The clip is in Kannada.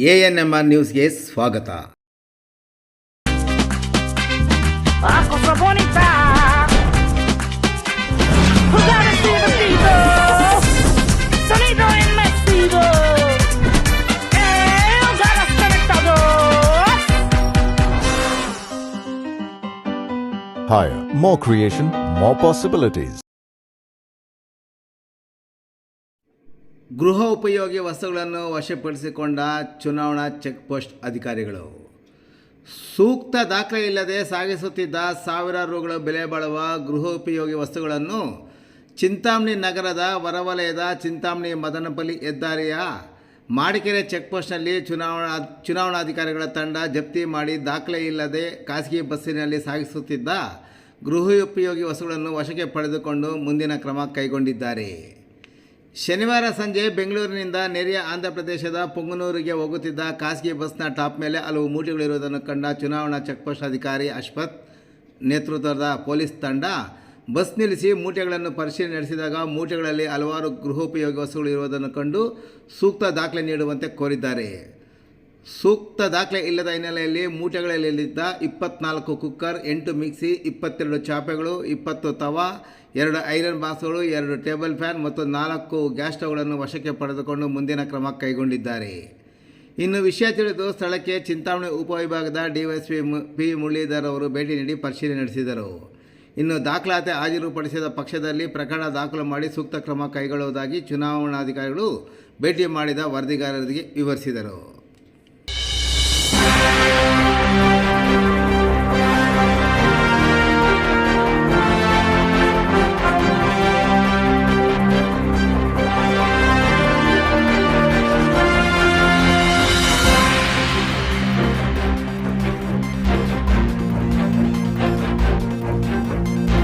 ANMR ನ್ಯೂಸ್ಗೆ ಸ್ವಾಗತ. Higher, more creation, more possibilities. ಗೃಹ ಉಪಯೋಗಿ ವಸ್ತುಗಳನ್ನು ವಶಪಡಿಸಿಕೊಂಡ ಚುನಾವಣಾ ಚೆಕ್ಪೋಸ್ಟ್ ಅಧಿಕಾರಿಗಳು. ಸೂಕ್ತ ದಾಖಲೆ ಇಲ್ಲದೆ ಸಾಗಿಸುತ್ತಿದ್ದ ಸಾವಿರಾರು ರುಗಳ ಬೆಲೆ ಬಾಳುವ ಗೃಹೋಪಯೋಗಿ ವಸ್ತುಗಳನ್ನು ಚಿಂತಾಮಣಿ ನಗರದ ಹೊರವಲಯದ ಚಿಂತಾಮಣಿ ಮದನಪಲ್ಲಿ ಹೆದ್ದಾರಿಯ ಮಾಡಿಕೆರೆ ಚೆಕ್ಪೋಸ್ಟ್ನಲ್ಲಿ ಚುನಾವಣಾಧಿಕಾರಿಗಳ ತಂಡ ಜಪ್ತಿ ಮಾಡಿ ದಾಖಲೆ ಇಲ್ಲದೆ ಖಾಸಗಿ ಬಸ್ಸಿನಲ್ಲಿ ಸಾಗಿಸುತ್ತಿದ್ದ ಗೃಹೋಪಯೋಗಿ ವಸ್ತುಗಳನ್ನು ವಶಕ್ಕೆ ಪಡೆದುಕೊಂಡು ಮುಂದಿನ ಕ್ರಮ ಕೈಗೊಂಡಿದ್ದಾರೆ. ಶನಿವಾರ ಸಂಜೆ ಬೆಂಗಳೂರಿನಿಂದ ನೆರೆಯ ಆಂಧ್ರಪ್ರದೇಶದ ಪುಂಗನೂರಿಗೆ ಹೋಗುತ್ತಿದ್ದ ಖಾಸಗಿ ಬಸ್ನ ಟಾಪ್ ಮೇಲೆ ಹಲವು ಮೂಟೆಗಳಿರುವುದನ್ನು ಕಂಡ ಚುನಾವಣಾ ಚೆಕ್ಪೋಸ್ಟ್ ಅಧಿಕಾರಿ ಅಶ್ವಥ್ ನೇತೃತ್ವದ ಪೊಲೀಸ್ ತಂಡ ಬಸ್ ನಿಲ್ಲಿಸಿ ಮೂಟೆಗಳನ್ನು ಪರಿಶೀಲನೆ ನಡೆಸಿದಾಗ ಮೂಟೆಗಳಲ್ಲಿ ಹಲವಾರು ಗೃಹೋಪಯೋಗಿ ವಸ್ತುಗಳು ಇರುವುದನ್ನು ಕಂಡು ಸೂಕ್ತ ದಾಖಲೆ ನೀಡುವಂತೆ ಕೋರಿದ್ದಾರೆ. ಸೂಕ್ತ ದಾಖಲೆ ಇಲ್ಲದ ಹಿನ್ನೆಲೆಯಲ್ಲಿ ಮೂಟೆಗಳಲ್ಲಿದ್ದ 24 ಕುಕ್ಕರ್, 8 ಮಿಕ್ಸಿ, 22 ಚಾಪೆಗಳು, 20 ತವಾ, 2 ಐರನ್ ಬಾಕ್ಸ್ಗಳು, 2 ಟೇಬಲ್ ಫ್ಯಾನ್ ಮತ್ತು 4 ಗ್ಯಾಸ್ ಸ್ಟವ್ಗಳನ್ನು ವಶಕ್ಕೆ ಪಡೆದುಕೊಂಡು ಮುಂದಿನ ಕ್ರಮ ಕೈಗೊಂಡಿದ್ದಾರೆ. ಇನ್ನು ವಿಷಯ ತಿಳಿದು ಸ್ಥಳಕ್ಕೆ ಚಿಂತಾಮಣಿ ಉಪವಿಭಾಗದ ಡಿವೈಎಸ್ಪಿ ಪಿ ಮುರಳೀಧರ್ ಅವರು ಭೇಟಿ ನೀಡಿ ಪರಿಶೀಲನೆ ನಡೆಸಿದರು. ಇನ್ನು ದಾಖಲಾತಿ ಹಾಜರುಪಡಿಸಿದ ಪಕ್ಷದಲ್ಲಿ ಪ್ರಕರಣ ದಾಖಲು ಮಾಡಿ ಸೂಕ್ತ ಕ್ರಮ ಕೈಗೊಳ್ಳುವುದಾಗಿ ಚುನಾವಣಾಧಿಕಾರಿಗಳು ಭೇಟಿ ಮಾಡಿದ ವರದಿಗಾರರಿಗೆ ವಿವರಿಸಿದರು.